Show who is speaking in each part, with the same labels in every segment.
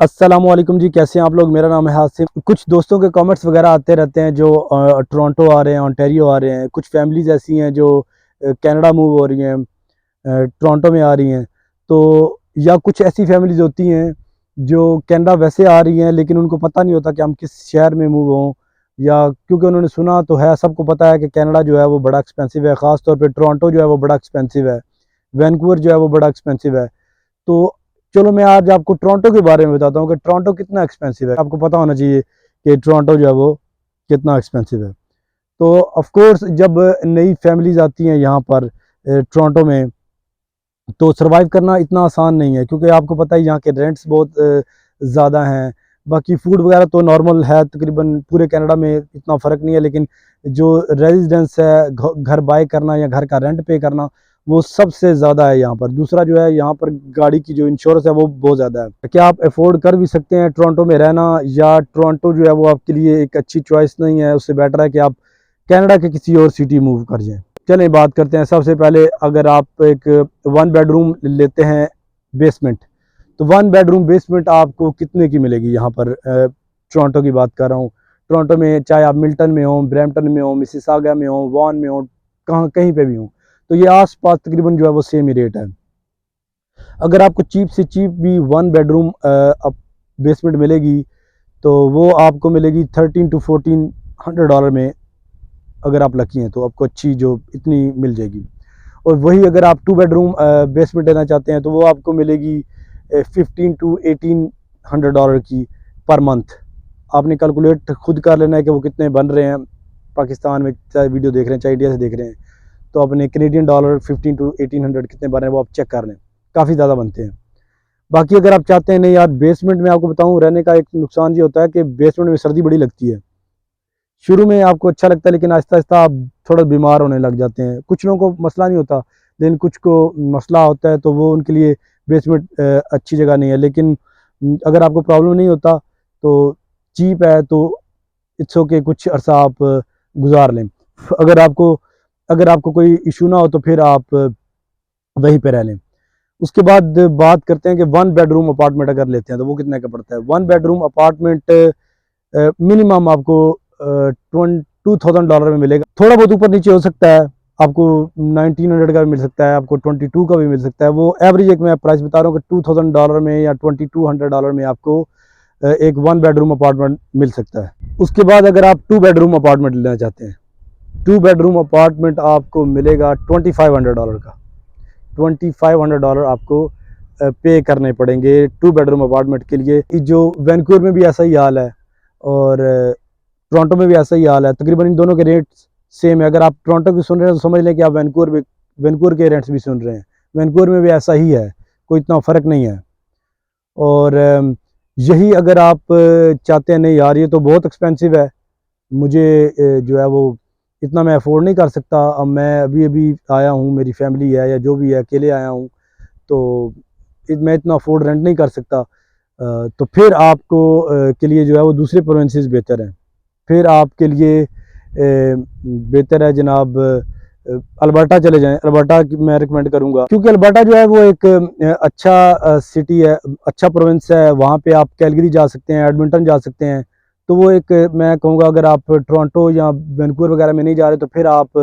Speaker 1: अस्सलामुअलैकुम जी, कैसे हैं आप लोग। मेरा नाम है हासिम। कुछ दोस्तों के कमेंट्स वगैरह आते रहते हैं जो टोरंटो आ रहे हैं, ओंटारियो आ रहे हैं। कुछ फैमिलीज़ ऐसी हैं जो कनाडा मूव हो रही हैं, टोरंटो में आ रही हैं। तो या कुछ ऐसी फैमिलीज़ होती हैं जो कनाडा वैसे आ रही हैं लेकिन उनको पता नहीं होता कि हम किस शहर में मूव हों, या क्योंकि उन्होंने सुना तो है, सबको पता है कि कनाडा जो है वो बड़ा एक्सपेंसिव है, ख़ास तौर पे टोरंटो जो है वो बड़ा एक्सपेंसिव है, वैंकूवर जो है वो बड़ा एक्सपेंसिव है। तो चलो मैं आज आपको टोरंटो के बारे में बताता हूँ कि टोरंटो कितना एक्सपेंसिव है। आपको पता होना चाहिए कि टोरंटो जो है वो कितना एक्सपेंसिव है। तो ऑफ कोर्स जब नई फैमिलीज आती हैं यहाँ पर टोरंटो में, तो सर्वाइव करना इतना आसान नहीं है, क्योंकि आपको पता है यहाँ के रेंट्स बहुत ज़्यादा हैं। बाकी फूड वगैरह तो नॉर्मल है, तकरीबन पूरे कनाडा में इतना फ़र्क नहीं है, लेकिन जो रेजिडेंस है, घर बाय करना या घर का रेंट पे करना, वो सबसे ज़्यादा है यहाँ पर। दूसरा जो है, यहाँ पर गाड़ी की जो इंश्योरेंस है वो बहुत ज़्यादा है। क्या आप अफोर्ड कर भी सकते हैं टोरंटो में रहना, या टोरंटो जो है वो आपके लिए एक अच्छी चॉइस नहीं है, उससे बेटर है कि आप कनाडा के किसी और सिटी मूव कर जाएँ। चलें बात करते हैं। सबसे पहले अगर आप एक 1 बेडरूम लेते हैं बेसमेंट, तो 1 बेडरूम बेसमेंट आपको कितने की मिलेगी यहाँ पर। टोरंटो की बात कर रहा हूँ। टोरंटो में चाहे आप मिल्टन में हो, ब्रैम्पटन में हो, मिसिसागा में हो, वॉन में हो, कहाँ कहीं पे भी हो, तो ये आस-पास तकरीबन जो है वो सेम ही रेट है। अगर आपको चीप से चीप भी 1 बेडरूम अब बेसमेंट मिलेगी, तो वो आपको मिलेगी 13 टू 1400 डॉलर में। अगर आप लकी हैं तो आपको अच्छी जो इतनी मिल जाएगी। और वही अगर आप 2 बेडरूम बेसमेंट लेना चाहते हैं, तो वो आपको मिलेगी 15 टू 1800 डॉलर की पर मंथ। आपने कैलकुलेट खुद कर लेना है कि वो कितने बन रहे हैं पाकिस्तान में, चाहे वीडियो देख रहे हैं चाहे इंडिया से देख रहे हैं। तो अपने कैनेडियन डॉलर 15 टू 1800 कितने बन रहे हैं वो आप चेक कर लें, काफ़ी ज़्यादा बनते हैं। बाकी अगर आप चाहते हैं नहीं यार बेसमेंट में, आपको बताऊँ रहने का एक नुकसान ये होता है कि बेसमेंट में सर्दी बड़ी लगती है। शुरू में आपको अच्छा लगता है, लेकिन आहिस्ता-आहिस्ता आप थोड़ा बीमार होने लग जाते हैं। कुछ लोगों को मसला नहीं होता, लेकिन कुछ को मसला होता है, तो वो उनके लिए बेसमेंट अच्छी जगह नहीं है। लेकिन अगर आपको प्रॉब्लम नहीं होता, तो चीप है, तो इट्स ओके, कुछ अरसा आप गुज़ार लें। अगर आपको अगर आपको कोई इश्यू ना हो तो फिर आप वहीं पे रह लें। उसके बाद बात करते हैं कि 1 बेडरूम अपार्टमेंट अगर लेते हैं तो वो कितने का पड़ता है। 1 बेडरूम अपार्टमेंट मिनिमम आपको $22,000 में मिलेगा। थोड़ा बहुत ऊपर नीचे हो सकता है, आपको 1900 का भी मिल सकता है, आपको 22 का भी मिल सकता है। वो एवरेज एक मैं प्राइस बता रहा हूँ कि $2000 में या $2200 में आपको एक 1 बेडरूम अपार्टमेंट मिल सकता है। उसके बाद अगर आप 2 बेडरूम अपार्टमेंट लेना चाहते हैं, 2 बेडरूम अपार्टमेंट आपको मिलेगा $2500 का। $2500 आपको पे करने पड़ेंगे 2 बेडरूम अपार्टमेंट के लिए। जो वैंकूवर में भी ऐसा ही हाल है, और टोरंटो में भी ऐसा ही हाल है। तकरीबन इन दोनों के रेट सेम है। अगर आप टोरंटो की सुन रहे हैं तो समझ लें कि आप वैंकूवर के रेट्स भी सुन रहे हैं। वैंकूवर में भी ऐसा ही है, कोई इतना फ़र्क नहीं है। और यही अगर आप चाहते हैं नहीं यार ये तो बहुत एक्सपेंसिव है, मुझे जो है वो इतना मैं अफोर्ड नहीं कर सकता, अब मैं अभी-अभी आया हूँ, मेरी फैमिली है या जो भी है, अकेले आया हूँ, तो मैं इतना अफोर्ड रेंट नहीं कर सकता। तो फिर आपको के लिए जो है वो दूसरे प्रोविंसेस बेहतर हैं। फिर आपके लिए बेहतर है जनाब अल्बर्टा चले जाएँ। अल्बर्टा की मैं रिकमेंड करूँगा, क्योंकि अल्बर्टा जो है वो एक अच्छा सिटी है, अच्छा प्रोविंस है। वहाँ पे आप कैलगरी जा सकते हैं, एडमिंटन जा सकते हैं। तो वो एक मैं कहूँगा, अगर आप टोरंटो या वैंकूवर वगैरह में नहीं जा रहे तो फिर आप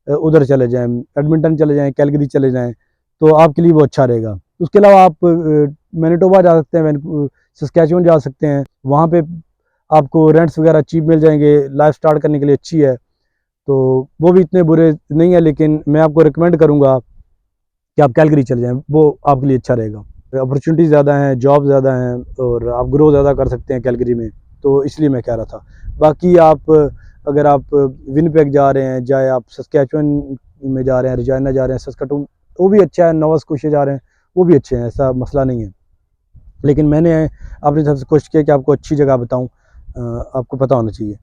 Speaker 1: उधर चले जाएँ, एडमिंटन चले जाएँ, कैलगरी चले जाएँ, तो आपके लिए वो अच्छा रहेगा। उसके अलावा आप मैनिटोबा जा सकते हैं, सस्कैचुअन जा सकते हैं। वहाँ पे आपको रेंट्स वगैरह चीप मिल जाएँगे, लाइफ़ स्टार्ट करने के लिए अच्छी है। तो वो भी इतने बुरे नहीं है, लेकिन मैं आपको रिकमेंड करूँगा कि आप कैलगरी चले जाएँ, वो आपके लिए अच्छा रहेगा। अपॉर्चुनिटी ज़्यादा हैं, जॉब ज़्यादा हैं, और आप ग्रो ज़्यादा कर सकते हैं कैलगरी में, तो इसलिए मैं कह रहा था। बाकी आप अगर आप विनिपेग जा रहे हैं, चाहे आप सस्कैचुअन में जा रहे हैं, रेजिना जा रहे हैं, सस्काटून, वो भी अच्छा है, नोवा स्कोशिया जा रहे हैं, वो भी अच्छे हैं, ऐसा मसला नहीं है। लेकिन मैंने अपनी तरफ से कोशिश की कि आपको अच्छी जगह बताऊँ, आपको पता होना चाहिए।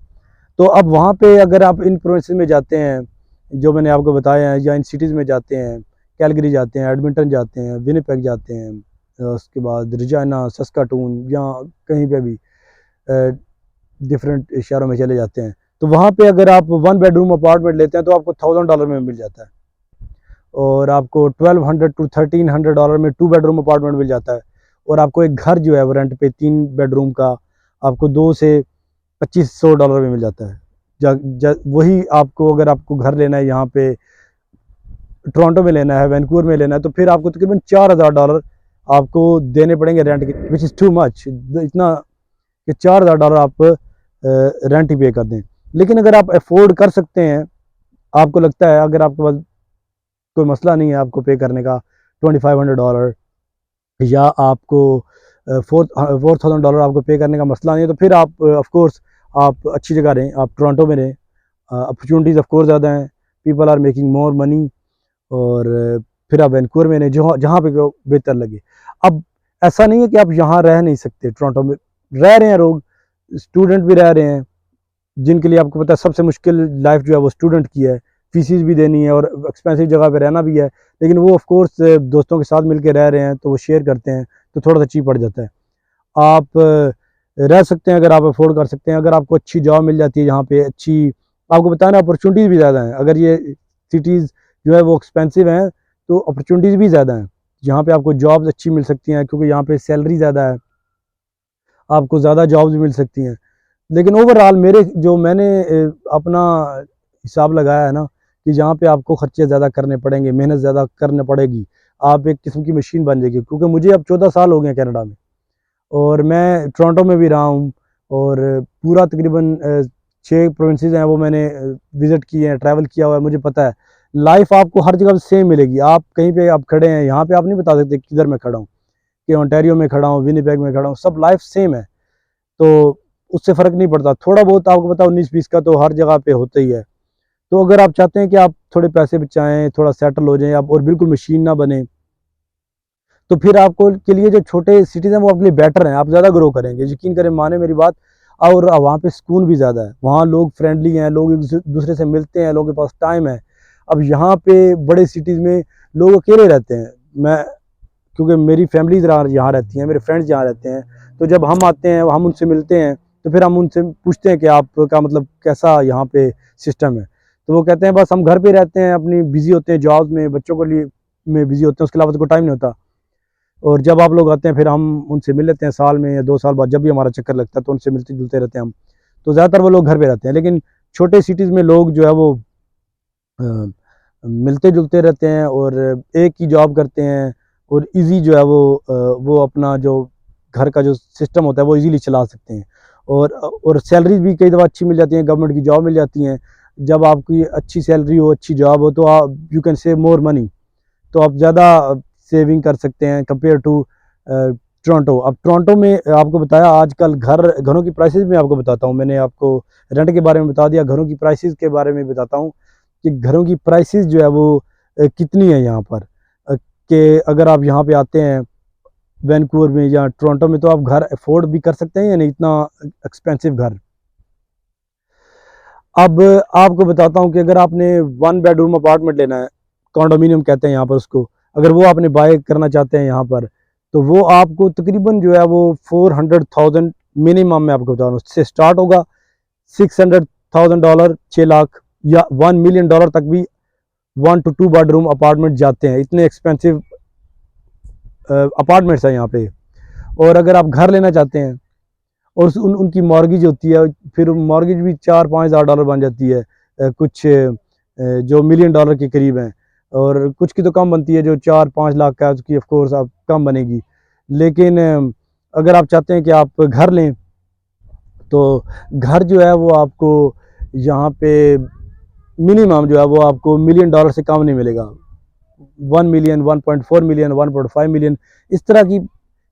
Speaker 1: तो अब वहाँ पे अगर आप इन प्रोविंसेस में जाते हैं, जो मैंने आपको बताया है, या इन सिटीज़ में जाते हैं, कैलगरी जाते हैं, एडमिंटन जाते हैं, विनिपेग जाते हैं, उसके बाद रेजिना, सस्काटून, या कहीं पे भी डिफरेंट शहरों में चले जाते हैं, तो वहाँ पे अगर आप 1 बेडरूम अपार्टमेंट लेते हैं तो आपको $1000 में मिल जाता है। और आपको 1200 टू $1300 में 2 बेडरूम अपार्टमेंट मिल जाता है। और आपको एक घर जो है वो रेंट पे 3 बेडरूम का आपको 2 से $2500 में मिल जाता है। वही आपको अगर आपको घर लेना है यहाँ पे टोरंटो में लेना है, वैंकूवर में लेना है, तो फिर आपको तकरीबन $4000 आपको देने पड़ेंगे रेंट के, विच इज़ टू मच। इतना कि $4000 आप रेंट ही पे कर दें। लेकिन अगर आप अफोर्ड कर सकते हैं, आपको लगता है अगर आपके पास कोई मसला नहीं है आपको पे करने का $2500 या आपको $4000 आपको पे करने का मसला नहीं है, तो फिर आप ऑफ कोर्स आप अच्छी जगह रहें, आप टोरंटो में रहें। अपॉर्चुनिटीज़ ऑफ कोर्स ज़्यादा हैं, people are making more money, और फिर आप वैंकूवर में रहें जहाँ जहाँ पे को बेहतर लगे। अब ऐसा नहीं है कि आप यहाँ रह नहीं सकते, टोरंटो में रह रहे हैं लोग, स्टूडेंट भी रह रहे हैं, जिनके लिए आपको पता है सबसे मुश्किल लाइफ जो है वो स्टूडेंट की है, फीसिस भी देनी है और एक्सपेंसिव जगह पे रहना भी है। लेकिन वो ऑफ कोर्स दोस्तों के साथ मिलकर रह रहे हैं तो वो शेयर करते हैं, तो थोड़ा सा चीप पड़ जाता है। आप रह सकते हैं अगर आप अफोर्ड कर सकते हैं, अगर आपको अच्छी जॉब मिल जाती है यहाँ पे अच्छी, आपको पता है ना अपॉर्चुनिटीज़ भी ज़्यादा हैं। अगर ये सिटीज़ जो है वो एक्सपेंसिव हैं तो अपॉर्चुनिटीज़ भी ज़्यादा हैं, यहाँ पे आपको जॉब्स अच्छी मिल सकती हैं क्योंकि यहाँ पे सैलरी ज़्यादा है, आपको ज़्यादा जॉब्स मिल सकती हैं। लेकिन ओवरऑल मेरे जो मैंने अपना हिसाब लगाया है ना कि जहाँ पे आपको खर्चे ज़्यादा करने पड़ेंगे, मेहनत ज़्यादा करनी पड़ेगी, आप एक किस्म की मशीन बन जाएगी। क्योंकि मुझे अब 14 साल हो गए हैं कनाडा में, और मैं टोरंटो में भी रहा हूँ, और पूरा तकरीबन 6 प्रोविंसेस हैं वो मैंने विज़िट किए हैं, ट्रैवल किया हुआ है, मुझे पता है लाइफ आपको हर जगह सेम मिलेगी। आप कहीं पे आप खड़े हैं, यहाँ पे आप नहीं बता सकते किधर मैं खड़ा हूँ, कि ओंटारियो में खड़ा हूँ, विनिपेग में खड़ा हूँ, सब लाइफ सेम है, तो उससे फ़र्क नहीं पड़ता। थोड़ा बहुत आपको पता 19-20 का तो हर जगह पे होता ही है। तो अगर आप चाहते हैं कि आप थोड़े पैसे बचाएं, थोड़ा सेटल हो जाएं आप, और बिल्कुल मशीन ना बने, तो फिर आपको के लिए जो छोटे सिटीज़ हैं वो आपके लिए बेटर हैं, आप ज़्यादा ग्रो करेंगे, यकीन करें, माने मेरी बात। और वहाँ पे सुकून भी ज़्यादा है, वहाँ लोग फ्रेंडली हैं, लोग एक दूसरे से मिलते हैं, लोगों के पास टाइम है। अब यहाँ पे बड़े सिटीज़ में लोग अकेले रहते हैं। मैं क्योंकि मेरी फैमिली यहाँ रहती है, मेरे फ्रेंड्स यहाँ रहते हैं, तो जब हम आते हैं हम उनसे मिलते हैं, तो फिर हम उनसे पूछते हैं कि आपका मतलब कैसा यहाँ पे सिस्टम है। तो वो कहते हैं बस हम घर पे रहते हैं, अपनी बिज़ी होते हैं जॉब में, बच्चों को लिए में बिज़ी होते हैं, उसके अलावा तो कोई टाइम नहीं होता। और जब आप लोग आते हैं फिर हम उनसे मिल लेते हैं, साल में या 2 साल बाद जब भी हमारा चक्कर लगता है तो उनसे मिलते जुलते रहते हैं हम। तो ज़्यादातर वो लोग घर पे रहते हैं, लेकिन छोटे सिटीज़ में लोग जो है वो मिलते जुलते रहते हैं और एक ही जॉब करते हैं, और इजी जो है वो अपना जो घर का जो सिस्टम होता है वो इजीली चला सकते हैं। और सैलरी भी कई दफ़ा अच्छी मिल जाती है, गवर्नमेंट की जॉब मिल जाती हैं। जब आपकी अच्छी सैलरी हो, अच्छी जॉब हो, तो आप you can save more money, तो आप ज़्यादा सेविंग कर सकते हैं कंपेयर टू टोरंटो। अब टोरंटो में आपको बताया आजकल घरों की प्राइसेस में आपको बताता हूँ, मैंने आपको रेंट के बारे में बता दिया, घरों की प्राइसेस के बारे में बताता हूँ कि घरों की प्राइसेस जो है वो कितनी है यहाँ पर, कि अगर आप यहाँ पे आते हैं वैंकूवर में या टोरंटो में, तो आप घर अफोर्ड भी कर सकते हैं या नहीं, इतना एक्सपेंसिव घर। अब आपको बताता हूँ कि अगर आपने 1 बेडरूम अपार्टमेंट लेना है, कॉन्डोमिनियम कहते हैं यहाँ पर उसको, अगर वो आपने बाय करना चाहते हैं यहाँ पर, तो वो आपको तकरीबन जो है वो 400,000 मिनिमम, मैं आपको बता रहा हूँ, से स्टार्ट होगा। $600,000 6 लाख या $1 मिलियन तक भी 1 to 2 बेडरूम अपार्टमेंट जाते हैं, इतने एक्सपेंसिव अपार्टमेंट्स हैं यहाँ पे। और अगर आप घर लेना चाहते हैं, और उनकी मॉर्गेज होती है, फिर मॉर्गेज भी $4-5 हज़ार बन जाती है, कुछ जो $1 मिलियन के करीब हैं, और कुछ की तो कम बनती है, जो 4-5 लाख का है उसकी ऑफ कोर्स आप कम बनेगी। लेकिन अगर आप चाहते हैं कि आप घर लें, तो घर जो है वो आपको यहाँ पे मिनिमम जो है वो आपको $1 मिलियन से कम नहीं मिलेगा। 1 मिलियन, 1.4 मिलियन, 1.5 मिलियन, इस तरह की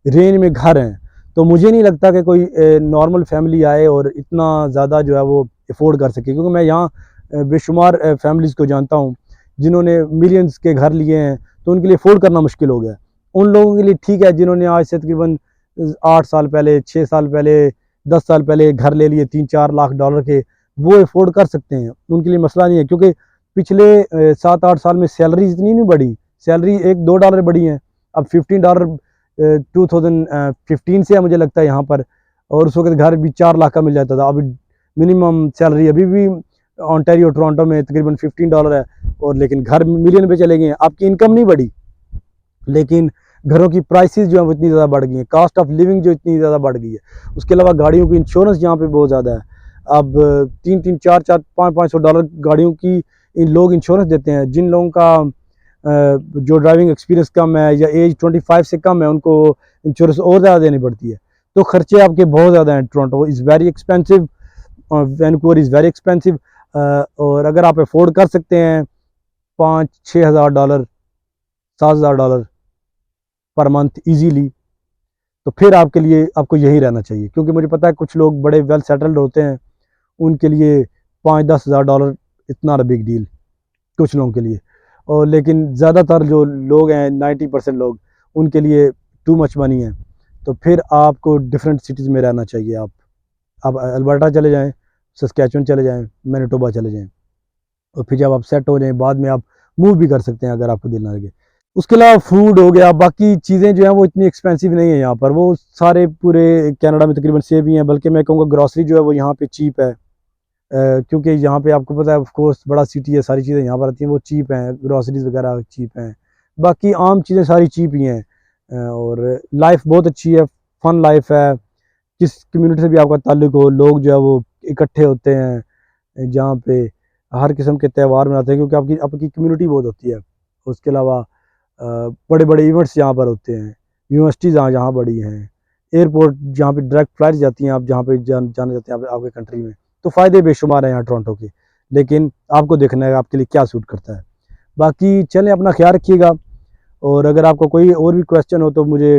Speaker 1: रेंज में घर हैं। तो मुझे नहीं लगता कि कोई नॉर्मल फैमिली आए और इतना ज़्यादा जो है वो अफोर्ड कर सके, क्योंकि मैं यहाँ बेशुमार फैमिलीज़ को जानता हूँ जिन्होंने मिलियंस के घर लिए हैं, तो उनके लिए अफोर्ड करना मुश्किल हो गया। उन लोगों के लिए ठीक है जिन्होंने आज से तकरीबन 8 साल पहले, 6 साल पहले, 10 साल पहले घर ले लिए $3-4 लाख के, वो अफोर्ड कर सकते हैं, उनके लिए मसला नहीं है। क्योंकि पिछले 7-8 साल में सैलरी इतनी नहीं बढ़ी, सैलरी $1-2 बढ़ी हैं। अब $15 2015 से है मुझे लगता है यहाँ पर, और उस वक्त घर भी 4 लाख का मिल जाता था। अभी मिनिमम सैलरी अभी भी ओंटारियो टोरंटो में तकरीबन $15 है, और लेकिन घर मिलियन पे चले गए हैं। आपकी इनकम नहीं बढ़ी, लेकिन घरों की प्राइसेस जो है वो इतनी ज़्यादा बढ़ गई हैं, कॉस्ट ऑफ लिविंग जो इतनी ज़्यादा बढ़ गई है। उसके अलावा गाड़ियों की इंश्योरेंस यहाँ पे बहुत ज़्यादा है। अब 3-3, 4-4, 500-500 डॉलर गाड़ियों की इन लोग इंश्योरेंस देते हैं। जिन लोगों का जो ड्राइविंग एक्सपीरियंस कम है या एज 25 से कम है, उनको इंश्योरेंस और ज़्यादा देनी पड़ती है। तो खर्चे आपके बहुत ज़्यादा हैं। Toronto is very expensive, Vancouver is very expensive. और अगर आप अफोर्ड कर सकते हैं 5-6 हज़ार डॉलर, 7 हज़ार डॉलर पर मंथ ईजीली, तो फिर आपके लिए आपको यहीं रहना चाहिए। क्योंकि मुझे पता है कुछ लोग बड़े वेल सेटल्ड होते हैं, उनके लिए 5-10 हज़ार डॉलर इतना बिग डील कुछ लोगों के लिए। और लेकिन ज़्यादातर जो लोग हैं 90% लोग, उनके लिए टू मच मनी है। तो फिर आपको डिफरेंट सिटीज़ में रहना चाहिए। आप अल्बर्टा चले जाएँ, सस्कैचुअन चले जाएँ, मैनिटोबा चले जाएँ, और फिर जब आप सेट हो जाएँ बाद में आप मूव भी कर सकते हैं अगर आपको दिल ना लगे। उसके अलावा फूड हो गया, बाकी चीज़ें जो हैं वो इतनी एक्सपेंसिव नहीं है यहाँ पर। वो सारे पूरे कनाडा में तकरीबन सेम ही हैं, बल्कि मैं कहूँगा ग्रॉसरी जो है वो यहाँ पे चीप है। क्योंकि यहाँ पे आपको पता है ऑफ कोर्स बड़ा सिटी है, सारी चीज़ें यहाँ पर आती हैं, वो चीप हैं, ग्रॉसरीज़ वगैरह चीप हैं। बाकी आम चीज़ें सारी चीप ही हैं। और लाइफ बहुत अच्छी है, फन लाइफ है। किस कम्युनिटी से भी आपका ताल्लुक हो, लोग जो है वो इकट्ठे होते हैं जहाँ पे हर किस्म के त्यौहार मनाते हैं, क्योंकि आपकी आपकी कम्युनिटी बहुत होती है। उसके अलावा बड़े बड़े इवेंट्स यहाँ पर होते हैं, यूनिवर्सिटीज़ यहाँ बड़ी हैं, एयरपोर्ट जहाँ पे डायरेक्ट फ्लाइट जाती हैं, आप जहाँ पे जाना चाहते हैं आपके कंट्री में। तो फ़ायदे बेशुमार हैं यहाँ टोरंटो के, लेकिन आपको देखना है आपके लिए क्या सूट करता है। बाकी चलें, अपना ख्याल रखिएगा। और अगर आपको कोई और भी क्वेश्चन हो तो मुझे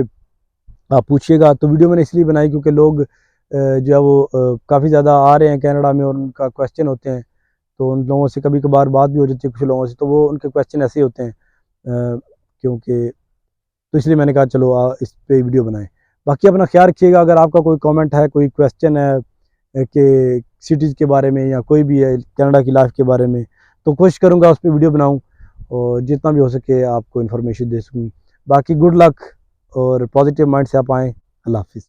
Speaker 1: आप पूछिएगा। तो वीडियो मैंने इसलिए बनाई क्योंकि लोग जो है वो काफ़ी ज़्यादा आ रहे हैं कनाडा में, और उनका क्वेश्चन होते हैं, तो उन लोगों से कभी कभार बात भी हो जाती है कुछ लोगों से, तो वो उनके क्वेश्चन ऐसे ही होते हैं। क्योंकि तो इसलिए मैंने कहा चलो इस पे वीडियो बनाएं। बाकी अपना ख्याल रखिएगा। अगर आपका कोई कमेंट है, कोई क्वेश्चन है कि सिटीज़ के बारे में या कोई भी है कनाडा की लाइफ के बारे में, तो कोशिश करूँगा उस पर वीडियो बनाऊँ और जितना भी हो सके आपको इन्फॉर्मेशन दे सकूँ। बाकी गुड लक और पॉजिटिव माइंड से आप आएँ। अल्लाह हाफिज़।